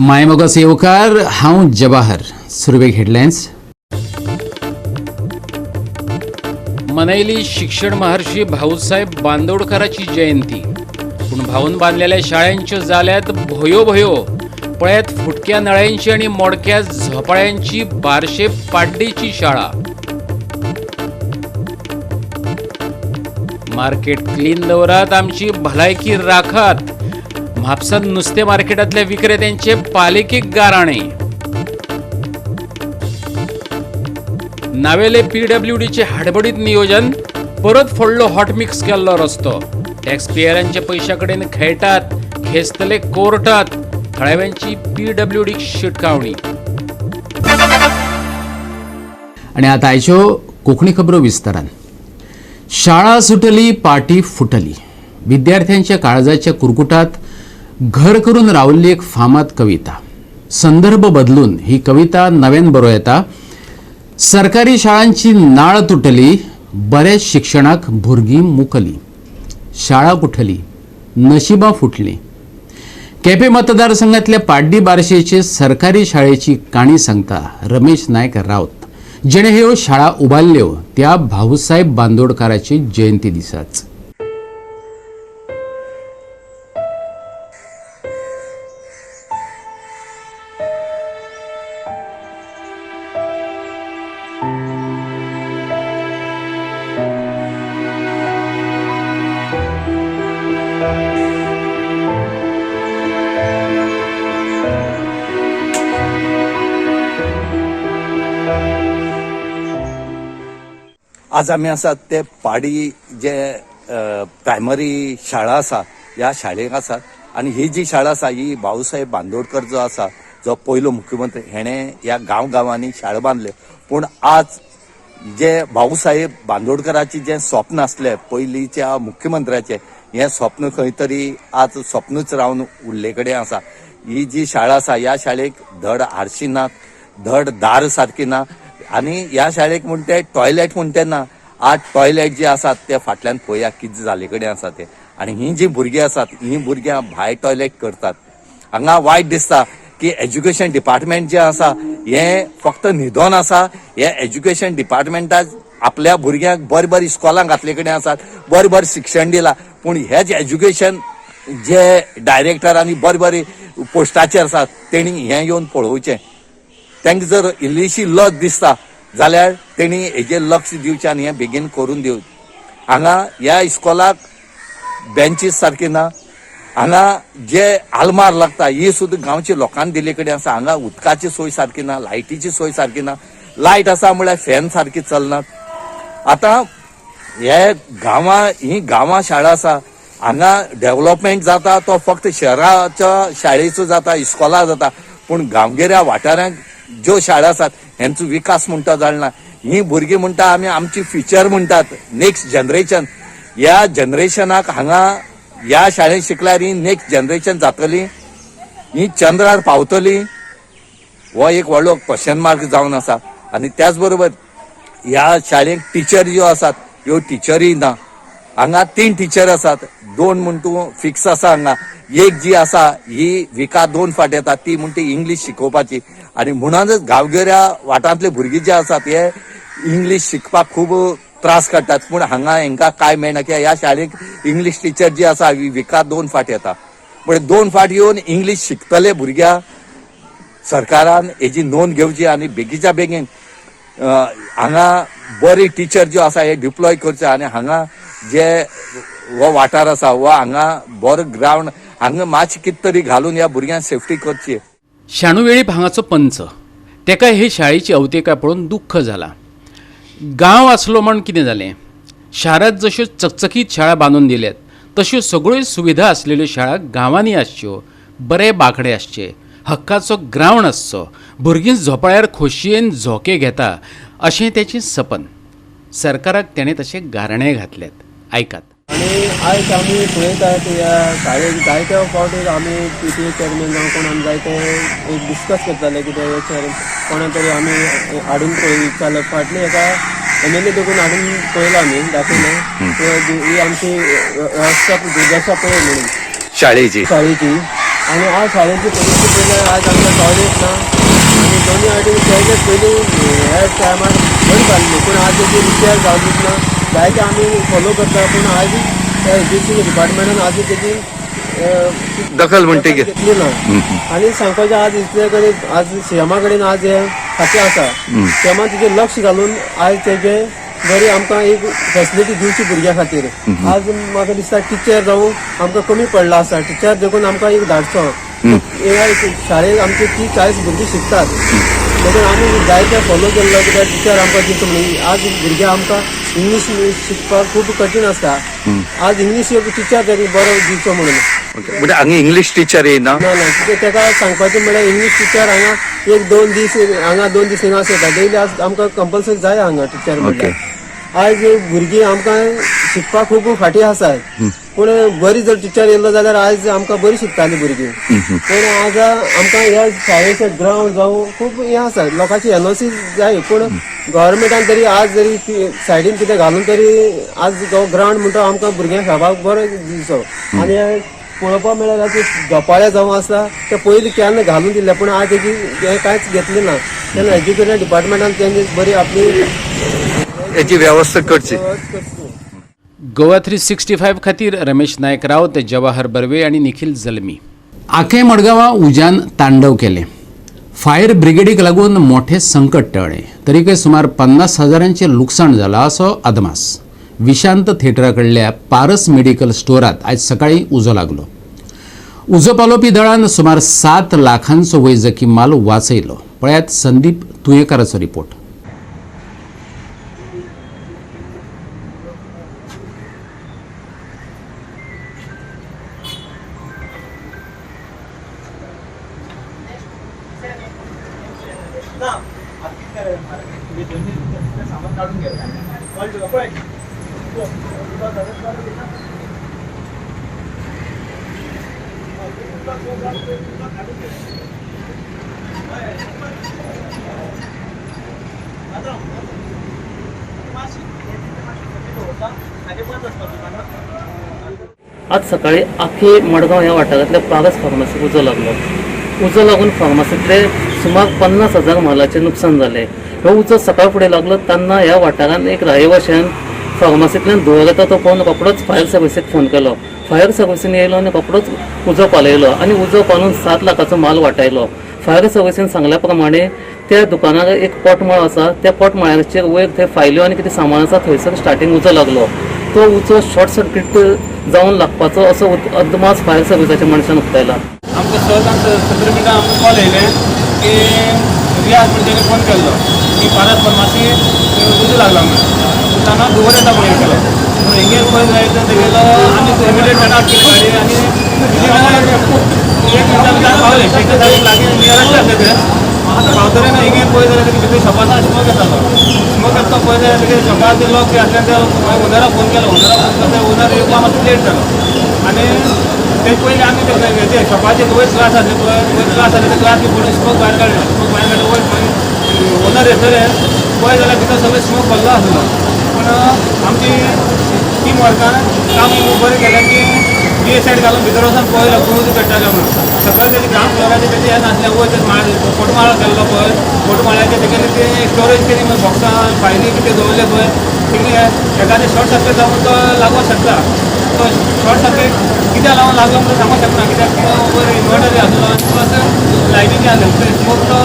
मायमोगास येवकार हांव जवाहर. सुरवेक हेडलायन्स. मनयली शिक्षण महर्षी भाऊसाहेब बांदोडकराची जयंती. पूण भाऊन बांधलेल्या शाळांच्यो जाल्यात भोयो भोयो. पळयत फुटक्या नळ्यांची आणि मोडक्या झोपाळ्यांची बारशे पाड्डेची शाळा. मार्केट क्लीन दवरात, आमची भलायकी राखात. म्हापसान नुस्तें मार्केटांतल्या विक्रेत्यांचे पालिकेक गाराणे. नावेले PWDचे हडबडीत नियोजन. परत फोडलो हॉट मिक्स केल्लो रस्तो. टॅक्स पेयरांच्या पैशा कडेन खेळटात, खेचतले कोर्टात. थळाव्यांची PWD शिटकावणी. आणि आता आयच्यो कोंकणी खबरो विस्तारान. शाळा सुटली, पाटी फुटली. विद्यार्थ्यांच्या काळजाच्या कुरकुटात घर करून रावल्ली एक फामाद कविता. संदर्भ बदलून ही कविता नव्यान बरो येता. सरकारी शाळांची नाळ तुटली, बऱ्याच शिक्षणाक भुरगीं मुकली. शाळा कुठली, नशिबा फुटली. केपें मतदारसंघातल्या पाड्डी बारशेचे सरकारी शाळेची काणी सांगता रमेश नायक रावत. जेणे ह्यो शाळा उबारल्यो त्या भाऊसाहेब बांदोडकराची जयंती दिसाच. आज आमी आसात ते पाडी जे प्रायमरी शाळा आसा ह्या शाळेक आसात. आनी ही जी शाळा आसा ही भाऊसाहेब बांदोडकर जो आसा, जो पयलो मुख्यमंत्री, हेणें ह्या गांवांनी शाळा बांदल्यो. पूण आज जे भाऊसाहेब बांदोडकराचे जे स्वप्न आसले पयलींच्या मुख्यमंत्र्याचे, हें स्वप्न खंय तरी आज स्वप्नूच रावन उरले कडेन आसा. ही जी शाळा आसा ह्या शाळेक धड हारशी ना, धड दार सारकी ना. आनी ह्या शाळेक म्हण ते टॉयलेट म्हण तेन्ना आज टॉयलेट जे आसात ते फाटल्यान पळया कितें जाले कडेन आसा ते. आनी ही जी भुरगीं आसात ही भुरग्यां भायर टॉयलेट करतात. हांगा वायट दिसता की एज्युकेशन डिपार्टमेंट जे आसा हे फक्त न्हिदोन आसा. हे एज्युकेशन डिपार्टमेंटात आपल्या भुरग्यांक बरें इस्कॉलांक घातले कडेन आसात, बरें शिक्षण दिलां. पूण हेच एज्युकेशन जे डायरेक्टर आनी बरें पोस्टाचेर आसात तेणी हें येवन पळोवचें. तांकां जर इल्लीशी लज दिसता जाल्यार तेणी हेजेर लक्ष दिवचें आनी हें बेगीन करून दिवचें. हांगा ह्या इस्कॉलाक बेंचीस सारके ना. हांगा जे आलमार लागता ही सुद्दां गांवच्या लोकांनी दिले कडेन आसा. हांगा उदकाची सोय सारकी ना, लायटीची सोय सारकी ना. लायट आसा म्हळ्यार फॅन सारकी चलनात. आतां हे ही गांवां शाळा आसा. हांगा डेव्हलपमेंट जाता तो फक्त शहराच्या शाळेचो जाता, इस्कॉला जाता. पूण गांवगिऱ्या वाठारांत ज्यो शाळा आसात हेंचो विकास म्हणटा जालना. ही भुरगीं म्हणटा आमी आमची फ्युचर म्हणटात, नेक्स्ट जनरेशन. ह्या जनरेशनाक हांगा ह्या शाळेंत शिकल्यार ही नेक्स्ट जनरेशन जातली, ही चंद्रार पावतली, हो एक व्हडलो क्वेश्चन मार्क जावन आसा. आनी त्याच बरोबर ह्या शाळेंत टिचर ज्यो आसात ह्यो टिचरी ना. हांगा 3 टिचर आसात, 2 म्हण तूं फिक्स आसा. हांगा एक जी आसा ही विका 2 फाट येता, ती म्हण ती इंग्लीश शिकोवपाची. आनी म्हणूनच गांवगिऱ्या वाठारांतले भुरगीं जे आसात हे इंग्लीश शिकपाक खूब त्रास काडटात. पूण हांगा हांकां काय मेळना कित्याक ह्या शाळेक इंग्लीश टिचर जी आसा ही विका 2 फाट येता. पण 2 फाट येवन इंग्लीश शिकतले भुरग्यां सरकारान हेजी नोंद घेवची आनी बेगीच्या बेगीन हांगा बरी टिचर ज्यो आसा हे डिप्लॉय करचे. आनी हांगा जे हो वाठार आसा हो हांगा बरो ग्रावंड हांगा मातशें कितें तरी घालून ह्या भुरग्यांक सेफ्टी करची. शाणू वेळीप हांगाचो पंच, तेका हे शाळेची अवतिकाय पळोवन दुख्ख जाला. गांव आसलो म्हण कितें जालें? शारांत जश्यो चकचकीत शाळा बांदून दिल्यात तश्यो सगळ्यो सुविधा आसलेल्यो शाळा गांवांनी आसच्यो, बरे बांकडे आसचे, हक्काचो ग्रावंड आसचो, भुरगीं झोपाळ्यार खोशयेन झोके घेता अशें तेचें सपन. सरकाराक तेणें तशे गाराणे घातल्यात. आयकात. आनी आयज आमी पळयतात ह्या शाळेक जायत्या फावटी आमी PTA चॅरमॅन जावं कोण आमी जायते एक डिस्कस करताले कित्याक कोणा तरी आमी हाडून पळयताले. फाटले एका MLA देखून हाडून पळयला आमी दाखयलें ही आमची व्यवस्था दुर्दशा पळय म्हणून शाळेची आणि आज शाळेची परिस्थिती पळयल्यार आज आमकां टॉयलेट ना आनी दोनी वाटेन टॉयलेट पयलीं ह्या टायमार बरी जाल्ली पूण आज तेजी रिपेर जावंक ना जायते आमी फॉलो करता पूण आज एज्युकेशन डिपार्टमेंटान आज तेजी दखल म्हणटी घे घेतली ना आनी सांगपाचें आज इतले कडेन आज सीएमा कडेन आज हे खातें आसा सीएमान तेजेर लक्ष घालून आज तेजे बरी आमकां एक फॅसिलिटी दिवची भुरग्यां खातीर आज म्हाका दिसता टिचर जावं आमकां कमी पडला आसा टिचर देखून आमकां एक धाडचो ह्या शाळेंत आमचे 30-40 भुरगीं शिकतात देखून आमी जायते फॉलो केल्लो कित्याक टिचर आमकां दिवचो म्हणून आज भुरग्यां आमकां इंग्लीश शिकपाक खूब कठीण आसता आज इंग्लीश एक टिचर तरी बरो दिवचो म्हणून म्हणजे हांगा इंग्लीश टीचर येना ना कितें तेका सांगपाचें म्हळ्यार इंग्लीश टिचर हांगा एक 2 दीस हांगा 2 दीस हिंगा आसता डेली आज आमकां कंपल्सरी जाय हांगा टिचर म्हटल्यार आज भुरगीं आमकां शिकपाक खूब फाटीं आसात पूण बरी जर टिचर येयलो जाल्यार आज आमकां बरी शिकतालीं भुरगीं पूण आज आमकां ह्या शाळेचे ग्रावंड जावं खूब हें आसा लोकांची एनओसी जाय पूण गव्हर्मेंटान तरी आज जरी सायडीन कितें घालून तरी आज जो ग्रावंड म्हणटा आमकां भुरग्यांक खेळपाक बरो दिवचो आनी पळोवपाक मेळ्ळां की गपाळे जावं आसा ते पयलीं केन्ना घालून दिल्ले पूण आज तेजी हें कांयच घेतलें ना तेन्ना एज्युकेशन डिपार्टमेंटान तेणी बरी आपली याची व्यवस्था करची गोवा 365 खातीर रमेश नायक रावत, जवाहर बर्वे आणि निखिल जल्मी. आखे मडगांवां उज्यान तांडव केले. फायर ब्रिगेडीक लागून मोठे संकट टळ्ळे तरीकय सुमार 50,000चे लुकसाण जाला असो अदमास. विशांत थिएटरा कडल्या पारस मेडिकल स्टोरात आज सकाळी उजो लागलो. उजो पालोवपी दळान सुमार 7 लाखांचो वैजकी माल वाचयलो. पळयात संदीप तुयेकाराचो रिपोर्ट. आज सकाळी आखे मडगांव ह्या वाठारांतल्या पारस फार्मासीक उजो लागलो. उजो लागून फार्मासींतले सुमार 50,000 मालाचें नुकसान जालें. हो उजो सकाळ फुडें लागलो तेन्ना ह्या वाठारांत एक रहिवाशान फार्मासींतल्यान धुंवर येता तो पळोवन रोखडोच फायर सर्विसीक फोन केलो. फायर सर्विसीन येयलो आनी रोखडोच उजो पालयलो आनी उजो पालून 7 लाखाचो माल वाटायलो. फायर सर्विसीन सांगल्या प्रमाणे त्या दुकानार एक पोटमाळ आसा, त्या पोटमाळ्याचेर वयर थंय फायल्यो आनी कितें सामान आसा थंयसर स्टार्टींग उजो लागलो. तो उजो शॉर्ट सर्कीट जावन लागपाचो असो अदमास फायर सर्विसाच्या मनशान उक्तायला. आमकां 17 मिनटां आमकां कॉल येयलें की रियाज म्हणजें फोन केल्लो की पारस फार्मासी उजो लागला म्हणून ताना धुंवर येता म्हणून केलो पूण हिंगेर पळय जायत तेगेलो आमी इमिडिएट स्टार्ट केली गाडी आनी एक मिनटां भितर पावले शेखर साहेब लागीं नियरस्ट आसले ते आतां पावतले ना हिंगेर पळय जाल्यार तेगे भितर शॉपान स्मोक येतालो. स्मोक येता पळय जाल्यार तेगे शॉपार ते लॉक आसले ते ओनराक फोन केलो. ओनराक फोन करता ओनर येवपाक मातसो लेट जालो आनी ते पयलीं आमी ते शॉपाचे वयर ग्लास आसले पळय वयर ग्लास आसले ते ग्लास बी फोडून स्मोक भायर काडलो. स्मोक भायर काडलो वयर मागीर ओनर येतले पळय जाल्यार भितर सगळें स्मोक भरलो आसलो. पूण आमची टीम वर्कान काम बरें केलें की बी सायड घालून भितर वचून पळयलो कोण उजो पेट्टालो म्हणून. सगळें तेजे ग्रावंड फ्लोराचेर तेजे हें नासलें वयर ते माळ पोटमाळो केल्लो पळय पोटमाळ्याचेर तेगेले ते स्टोरेज केली बॉक्सां फायली कितें दवरले पळय तेगे एखादें शॉर्ट सर्कीट जावन तो लागूंक शकता. तो शॉर्ट सर्कीट कित्याक लागून लागलो म्हणून सांगूंक शकना कित्याक वयर इन्वर्टर आसलो आनी प्लस लायटीचे आसले स्मोक तो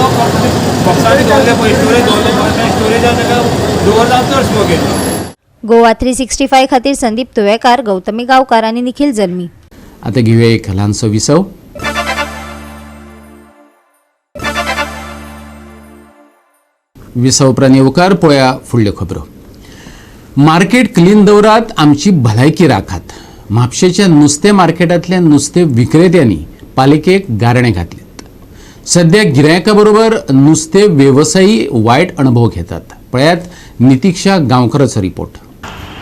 बॉक्सांनी दवरले पळय स्टोरेज दवरले पळय त्या स्टोरेजान तेका दवर जावन चड स्मोक येयलो. गोवा 365 खातीर संदीप तुवेकार, गौतमी गांवकार आनी निखिल जल्मी. आता घेऊया एक ल्हानसो विसव. विसव उपरांत येवकार पळया फुडल्यो खबरो. मार्केट क्लीन दवरात, आमची भलायकी राखात. म्हापशेच्या नुस्तें मार्केटांतल्या नुस्तें विक्रेत्यांनी पालिकेक गारणे घातलेत. सध्या गिरायका बरोबर नुस्तें वेवसायी वायट अणभव घेतात. पळयात नितीक्षा गांवकराचो रिपोर्ट.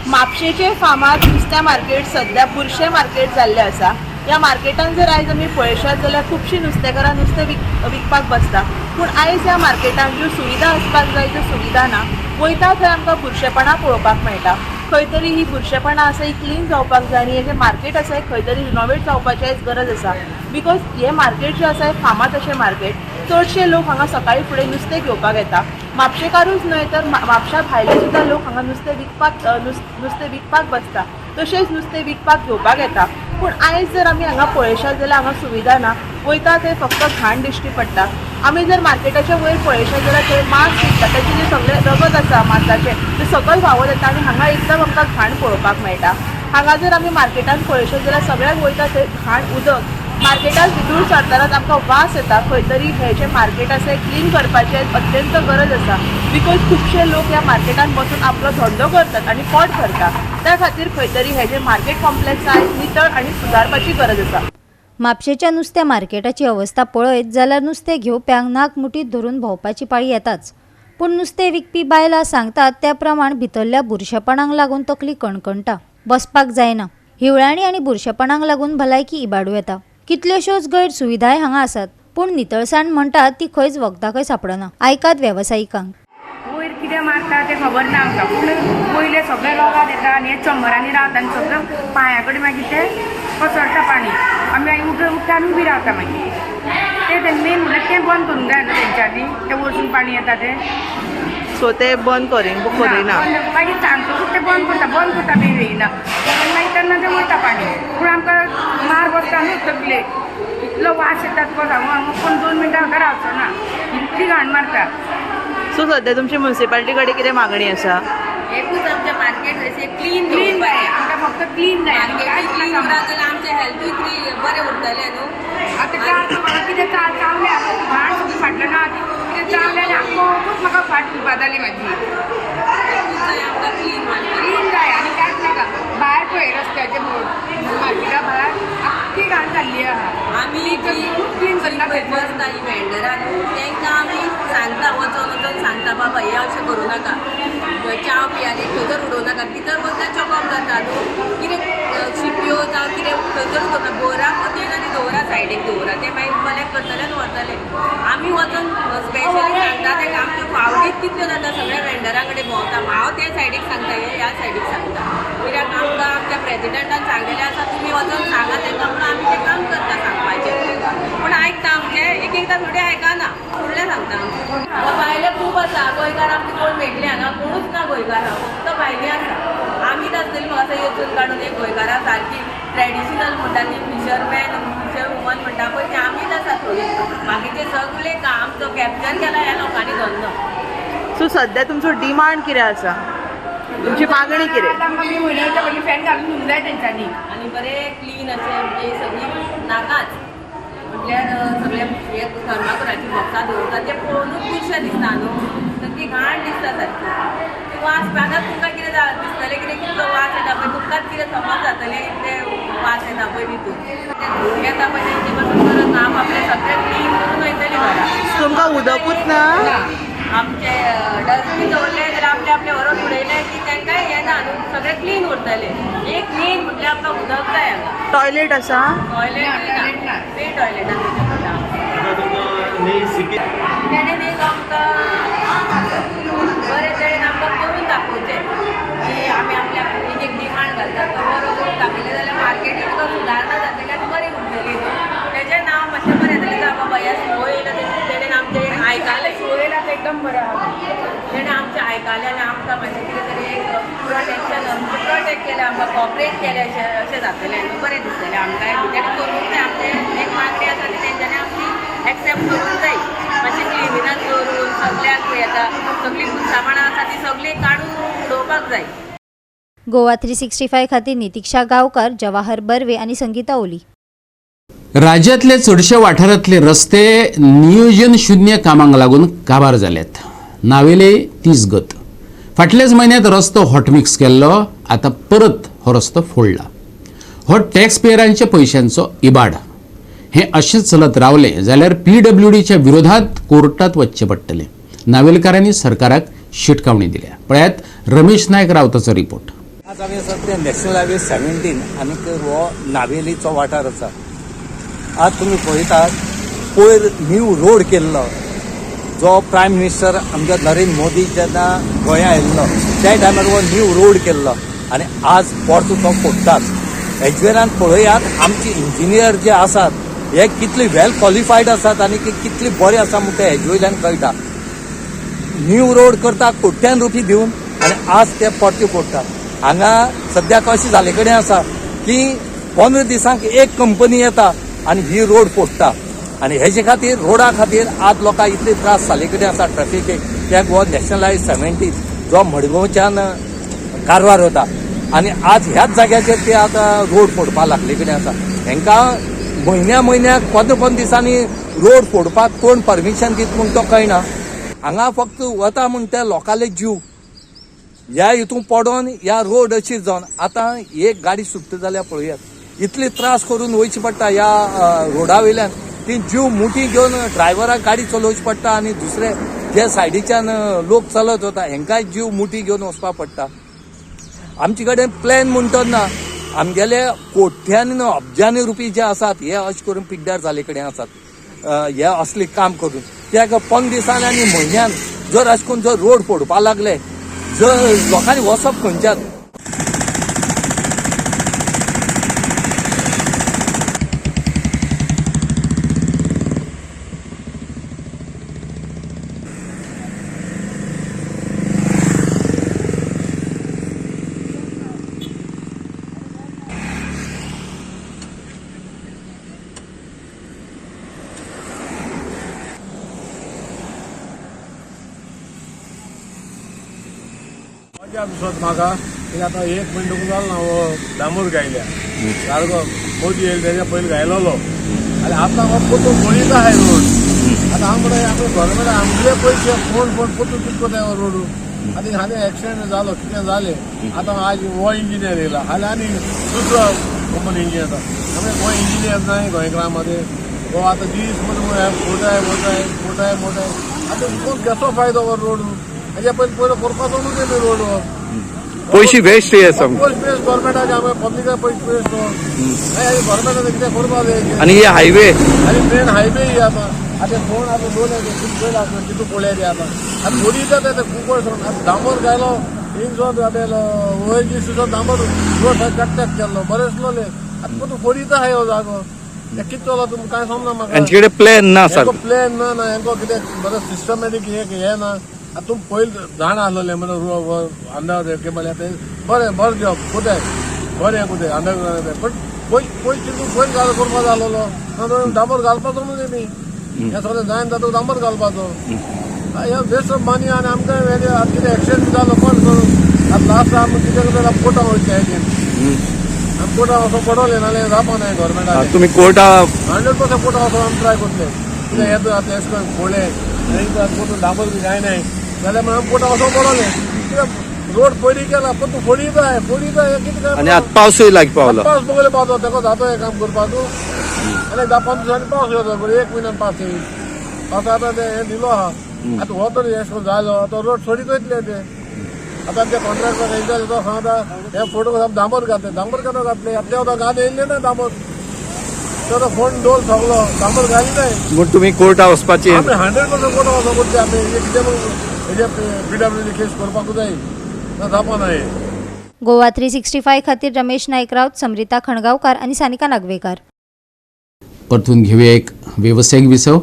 म्हापशेचे फामाद नुस्त्या मार्केट सध्या बुरशे मार्केट जाल्ले आसा. ह्या मार्केटान जर आयज आमी पळयशात जाल्यार खुबशीं नुस्तेकारां नुस्तें विकपाक बसता पूण आयज ह्या मार्केटान ज्यो सुविधा आसपाक जाय त्यो सुविधा ना. वयता थंय आमकां बुरशेपणां पळोवपाक मेळटा. खंय तरी ही बुरशेपणां आसा ही क्लीन जावपाक जाय आनी हें जें मार्केट आसा हें खंय तरी रिनोवेट जावपाची आयज गरज आसा बिकॉज हें मार्केट जें आसा हें फामाद अशें मार्केट चडशे लोक हांगा सकाळी फुडें नुस्तें घेवपाक येता म्हापशेकारूच न्हय तर म्हापशा भायले सुद्दां लोक हांगा नुस्तें विकपाक बसता तशेंच नुस्तें विकपाक घेवपाक येता पूण आयज जर आमी हांगा पळयशात जाल्यार हांगा सुविधा ना वयता थंय फक्त घाण दिश्टी पडटा आमी जर मार्केटाच्या वयर पळयशात जाल्यार थंय मांस विकता ताचें जें सगळें रगत आसा मांसाचें तें सकयल व्हांवत येता आनी हांगा एकदम आमकां घाण पळोवपाक मेळटा हांगा जर आमी मार्केटान पळयशात जाल्यार सगळ्याक वयता थंय घाण उदक मार्केटान भितर सरतानाच आमकां वास येता खंय तरी हें जें मार्केट आसा हें क्लीन करपाची अत्यंत गरज आसा बिकॉज खुबशे लोक ह्या मार्केटान बसून आपलो धंदो करतात आनी पोट भरता त्या खातीर खंय तरी हें जें मार्केट कॉम्प्लेक्स आसा नितळ आनी सुदारपाची गरज आसा म्हापशेच्या नुस्त्या मार्केटाची अवस्था पळयत जाल्यार नुस्तें घेवप्यांक नाक मुठीत धरून भोंवपाची पाळी येताच पूण नुस्तें विकपी बायलां सांगतात त्या प्रमाण भितरल्या बुरशेपणांक लागून तकली कणकणटा बसपाक जायना हिवळाणी आनी बुरशेपणांक लागून भलायकी इबाडू येता कितल्योश्योच गैरसुविधाय हांगा आसात पूण नितळसाण म्हणटात ती खंयच वखदाकय सापडना आयकात वेवसायिकांक वयर कितें मारता तें खबर ना आमकां पूण पयले सगळे लोकांक येता आनी हे चंबरांनी रावता आनी सगळें पांया कडेन मागीर तें पसरता पाणी आमी उठता आनी उबी रावता मागीर तें मेन म्हणल्यार तें बंद करूंक जाय न्हू तेंच्यांनी तें वरसून पाणी येता तें सो तें बंद करिना मागीर सांगतकूच तें बंद करता बेगीन येयना मागीर तेन्ना तें वयता पाणी पूण आमकां मार बसता न्हू तकले इतलो वास येता तुका सांगू हांगा कोण 2 मिनटां सुद्दां रावचो ना इतली घाण मारता सो सध्या तुमची म्युन्सिपालिटी कडेन कितें मागणी आसा एकूच आमचें मार्केट क्लीन जाय आमकां फक्त क्लीन जाय क्लीन उरता जाल्यार आमचें हेल्थूय बरें उरतलें न्हू आतां कितें चावलें घाण सुद्दां फाटलें ना कितें चावलें आनी आख्खोच म्हाका फाट सुरपा जाली म्हाजी आमकां क्लीन जाय आनी कांयच नाका भायर पळय रस्त्याचे मार्केटा भायर आख्खी घाण जाल्ली आहा आमी क्लीन करना बसता ही वेंडरां न्हू तांकां आमी सांगता वचून सांगता बाबा हें अशें करूं नाका चाव पियाली थंयसर उडोवं नाका भितर बसल्यार चॉकअप जाता न्हू कितें शिपयो जावं कितें थंयसर उडोवना बोराक वचून आनी दवरा सायडीक दवरा तें मागीर कलेक्ट करतले आनी व्हरतले आमी वचून स्पेशली सांगता ताका आमच्यो फावटीच कितल्यो जाता सगळ्या वेंडरां कडेन भोंवता हांव ते सायडीक सांगता हे ह्या सायडीक सांगता कित्याक आमकां आमच्या प्रेजिडेंटान सांगलेलें आसा तुमी वचून सांगा तांकां म्हणून आमी तें काम करता सांगपाचें पूण आयकता आमचें एक एकदां थोडे आयकना फुडलें सांगता भायले खूब आसा गोंयकार आमचे कोण मेळटले हांगा कोणूच ना गोंयकार फक्त भायली आसा आमीच आसतली म्हाका येचून काडून एक गोंयकारां सारकी ट्रेडिशनल म्हणटा ती फिशरमॅन फिशर वुमन म्हणटा पळय ती आमीच आसा थोडी बाकीचे सगळे काम आमचो कॅप्चर केला ह्या लोकांनी धंदो सो सध्या तुमचो डिमांड कितें आसा तुमची मागणी कितें आमी म्हयन्याच्या पयलीं फॅन घालून दिवंक जाय तेंच्यांनी आनी बरें क्लीन अशें म्हणजे सगळी नाकाच म्हटल्यार सगळे हे थर्माकोलाची बॉक्सां दवरता ते पळोवनूच खुशी दिसता न्हू ती घाण दिसता सारकी वास पानात तुमकां कितें दिसतलें कितें कितलो वास येता पळय तुमकांच कितें समज जातलें इतलें वास येता पळय तितून येता पळय तेंचे पासून परत काम आपलें सगळें क्लीन करून वयतलीं घरा तुमकां उदकूच ना आमचे डस्टबीन दवरले जाल्यार आपले आपले व्हरून उडयले की तांकांय येना न्हू सगळें क्लीन उरतलें एक मेन म्हटल्यार आमकां उदक जाय हांगा टॉयलेट आसा टॉयलेट ना ते टॉयलेटान तेणेन एक आमकां बरे तरेन आमकां करून दाखोवचें की आमी आपल्या एक डिमांड घालता तो बरो करून दाखयलें जाल्यार मार्केट तुका सुदारना जातली आनी बरी उरतली न्हू तेजें नांव मातशें बरें येतलें जावं बाबा ह्या शो येयला तेणेन आमचें आयकलें शो येयला तें एकदम बरें आहा तेणें आमचें आयकलें आनी आमकां मातशें कितें तरी एक प्रोटेक्ट केलें आमकां कॉपरेट केलें अशें जातलें न्हू बरें दिसतलें आमकां तेणें करूंक जाय आमचें एक मागणी आसा ती तेंच्यांनी आमची एक्सेप्ट करूंक जाय मातशें क्लिनिनाक दवरून सगळ्याक येता सगळीं सामानां आसा ती सगळीं काडून उडोवपाक जाय गोवा 365 खातीर नितिक्षा गांवकार जवाहर बर्वे आनी संगीता ओली राज्यातले चडशे वाठारांतले रस्ते नियोजन शुन्य कामांक लागून काबार जाल्यात नावेले तीच गत फाटल्याच म्हयन्यांत रस्तो हॉटमिक्स केल्लो आतां परत हो रस्तो फोडला हो टॅक्स पेयरांच्या पयशांचो इबाड हें अशेंच चलत रावलें जाल्यार PWDच्या विरोधात कोर्टात वचचें पडटलें नावेलकारांनी सरकाराक शिटकावणी दिल्या पळयात रमेश नायक रावताचो रिपोर्ट आज आमी आसा ते नॅशनल हायवे 17 आनीक हो नावेलीचो वाठार आसा आज तुमी पळयतात पयर न्यू रोड केल्लो जो प्रायम मिनिस्टर आमच्या नरेंद्र मोदी जेन्ना गोंया आयिल्लो त्या टायमार हो न्यू रोड केल्लो आणि आज परतो तो फोडटाच. हेजेरान पळयात आमचे इंजिनियर जे आसात हे कितले वेल क्वॉलिफायड आसात आनी कितले बरे आसा म्हणून ते हेजे वयल्यान कळटा. न्यू रोड करता कोट्यान रुपये दिवन आनी आज ते परते फोडटात. हांगा सद्याक अशें जाले कडेन आसा की 15 दिसांक एक कंपनी येता आनी ही रोड फोडटा. आनी हेजे खातीर रोडा खातीर आज लोकांक इतले त्रास जाले कडेन आसा ट्रॅफिकेक. कित्याक हो नॅशनल हायवे 70 जो मडगांवच्यान कारवार वता आनी आज ह्याच जाग्याचेर ते आतां रोड फोडपाक लागले कडेन आसा. हांकां म्हयन्याक 15 दिसांनी रोड फोडपाक कोण परमिशन दिता म्हूण तो कळना. हांगा फक्त वता म्हूण ते लोकांले जीव ह्या हितून पडोन ह्या रोड अशी जावन आतां एक गाडी सुट्टा जाल्यार पळयात इतले त्रास करून वयचे पडटा ह्या रोडा वयल्यान. ती जीव मुठी घेवन ड्रायव्हराक गाडी चलोवची पडटा आनी दुसरे जे सायडीच्यान लोक चलत वता हांकांय जीव मुठी घेवन वचपाक पडटा. आमचे कडेन प्लॅन म्हणटा ना. आमगेले कोट्यांनी अब्जांनी रुपये जे आसात हे अशें करून पिड्ड्यार जाले कडेन आसात हे असले काम करून. कित्याक 15 दिसांनी आनी म्हयन्यान जर अशें करून जर रोड फोडपाक लागले जर लोकांनी वचप खंयच्यात. माझ्या दिसत म्हाका की आतां 1 म्हयनो जालो ना हो डांबूर गायल्या सारको मोदी येयला तेच्या पयलीं गायलोलो आनी आतां हो पोतू पळयता आहाय रोड. आतां हांव आपले गव्हर्मेंट आमचे पयशे फोन पोतू कितको ते रोड आनी हांवें एक्सिडेंट जालो कितें जालें आतां आज हो इंजिनियर येयला हालीं आनी दुसरो कंपनी इंजिनियर येता. आमी गोंय इंजिनियर नाय गोंयकारांमध्ये हो आतां दीस म्हणून मोठाय आतां कोण कसो फायदो हो रोड हेच्या पयलीं करपाचो न्हू तेमी रोड हो पयशे वेस्ट हे सम पयशे वेस्ट गव्हर्मेंटाचे आमी पब्लिका पयशे वेस्ट हो गव्हर्मेंटान कितें करपा जाय. आनी हे हायवे आनी मेन हायवे ही आतां कोण आतां दोन पयलें आसा तितू पळय रे आतां मोदीचा ते खूब आतां डांबोर गायलो हिंग वयर सुद्दां डांबोर रोड कट्ट्याक केल्लो बरें आसलोले आतां पूण फोडीत आहाय हो जागो कितें चलो तुमकां कांय समजना म्हाका. हेंचे प्लॅन ना सर. प्लॅन ना हेंको कितें बरें सिस्टमॅटीक हे ना. आतां तुम पयलीं जाण आसलोलें म्हणजे अंडर केबल येता बरें जॉब कुठे बरें कुठे अंडरग्राउंड पण पयलीं पयलीं करपा जाय आसलोलो डांबोर घालपाचो न्हू तेमी हें सगळें जायन जाता डांबोर घालपाचो. हे वेस्ट ऑफ मनी आनी आमकां कितें एक्सिडेंट जालो कोण करून आतां लास्ट आमी कितें करता कोर्टां वयचें हेजें आमी कोर्टां वचोन पडोलें नाल्यार जावपा नाय गव्हर्मेंटान. तुमी कोर्टा 100% कोर्टां वचोन आमी ट्राय करतले कितें येता आतां एश कोन्न फोडलें कोर्ट डांबोर बी जायनाय जाल्यार आमी कोर्टां वचोन पडोलें कित्याक रोड पयलीं केला पण तूं फोडीता कितें काय. आनी आतां पावसूय लागी पावलो. पावस बगले पावतो तेका जातो हें काम करपाक आनी 10-15 दिसांनी पावस येता बरें 1 म्हयन्यान पावस येयी पावसा आतां ते हें दिलो आहा. आतां हो तर एश कोन्न जालो आतां रोड सोडीत वयतले ते आतां आमच्या कॉन्ट्रॅक्टर येयले तो सांगता हे फोटो डांबोर घातले आतां वता गाद येयल्ले ना डांबोर तो फोन डोल सगलो डांबोर घाली नाय म्हूण तुमी कोर्टा वचपाची. आमी 100% कोर्टा वचों पडटलें आमी कितें हेजे PWD केस करपाकूच जाय ना जावपा नाय. गोवा 365 खातीर रमेश नाईक राऊत, समरिता खणगावकार आणि सानिका नागवेकर. परतून घेऊया एक व्यावसायिक विसव.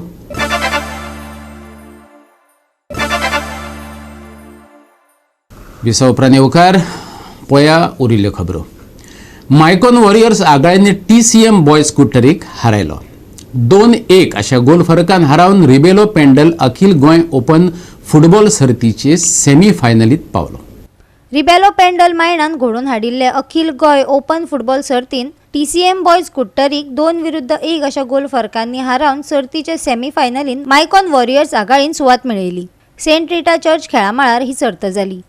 विसव उपरांत पया उरिल्ल्यो खबरो. मायकॉन वॉरियर्स आगळ्यांनी TCM बॉयज स्कुटरीक हारयलो. 2-1 अशा गोल फरकान हारावन रिबेलो पेंडल अखिल गोंय ओपन फुटबॉल सर्तीचे सेमी फायनलीत पावलो. रिबेलो पेंडल मायणान घडोवन हाडिल्ले अखिल Goa open football सर्तीन TCM boys स्कुटरीक 2-1 अशा गोल फरकांनी हारावन सर्तीच्या सेमी फायनलीन मायकॉन वॉरियर्स आघाडीन सुवात मेळयली. सेंट रिटा चर्च खेळामाळार ही सर्त जाली.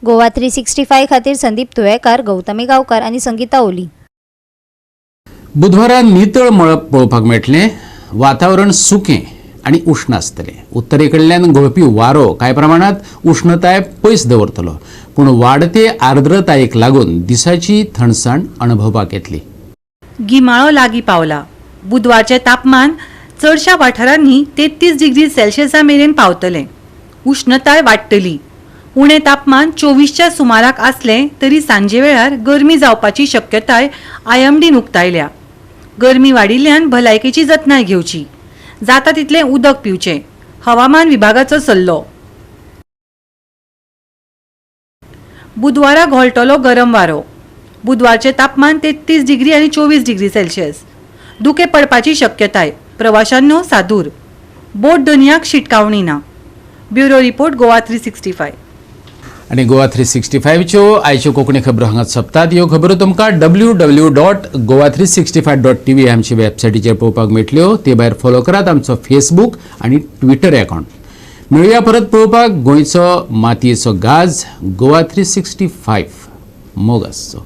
गोवा 365 खातीर संदीप तुयेकार, गौतमी गांवकार आनी संगीता ओली. बुधवारा नितळ मळब पळोवपाक मेळटलें. वातावरण सुकें आनी उश्ण आसतलें. उत्तरेकडल्यान घुंवपी वारो कांय प्रमाणांत उश्णताय पयस दवरतलो, पूण वाडते आर्द्रतायेक लागून दिसाची थंडसाण अणभवपाक येतली. गिमाळो लागीं पावला. बुधवारचे तापमान चडशा वाठारांनी 33 डिग्री सेल्सियसा मेरेन पावतलें. उश्णताय वाडटली. उणें तापमान 24च्या सुमाराक आसलें तरी सांजे वेळार गरमी जावपाची शक्यताय IMDन उक्तायल्या. गरमी वाडिल्ल्यान भलायकेची जतनाय घेवची. जाता तितलें उदक पिवचें. हवामान विभागाचो सल्लो. बुधवारा घोळटलो गरम वारो. बुधवारचे तापमान 33 डिग्री आनी 24 डिग्री सेल्सियस. दुके पडपाची शक्यताय. प्रवाशांनो सादूर. बोट दर्याक शिटकावणी ना. Bureau report Goa 365. आनी गोवा 365च्यो आयच्यो कोंकणी खबरो हांगाच सोंपतात. ह्यो खबरो तुमकां www.goa365.tv आमचे वेबसायटीचेर पळोवपाक मेळटल्यो. ते भायर फॉलो करात आमचो फेसबूक आनी ट्विटर अकाउंट. मेळुया परत पळोवपाक गोंयचो मातयेचो गाज गोवा 365 मोग आसचो.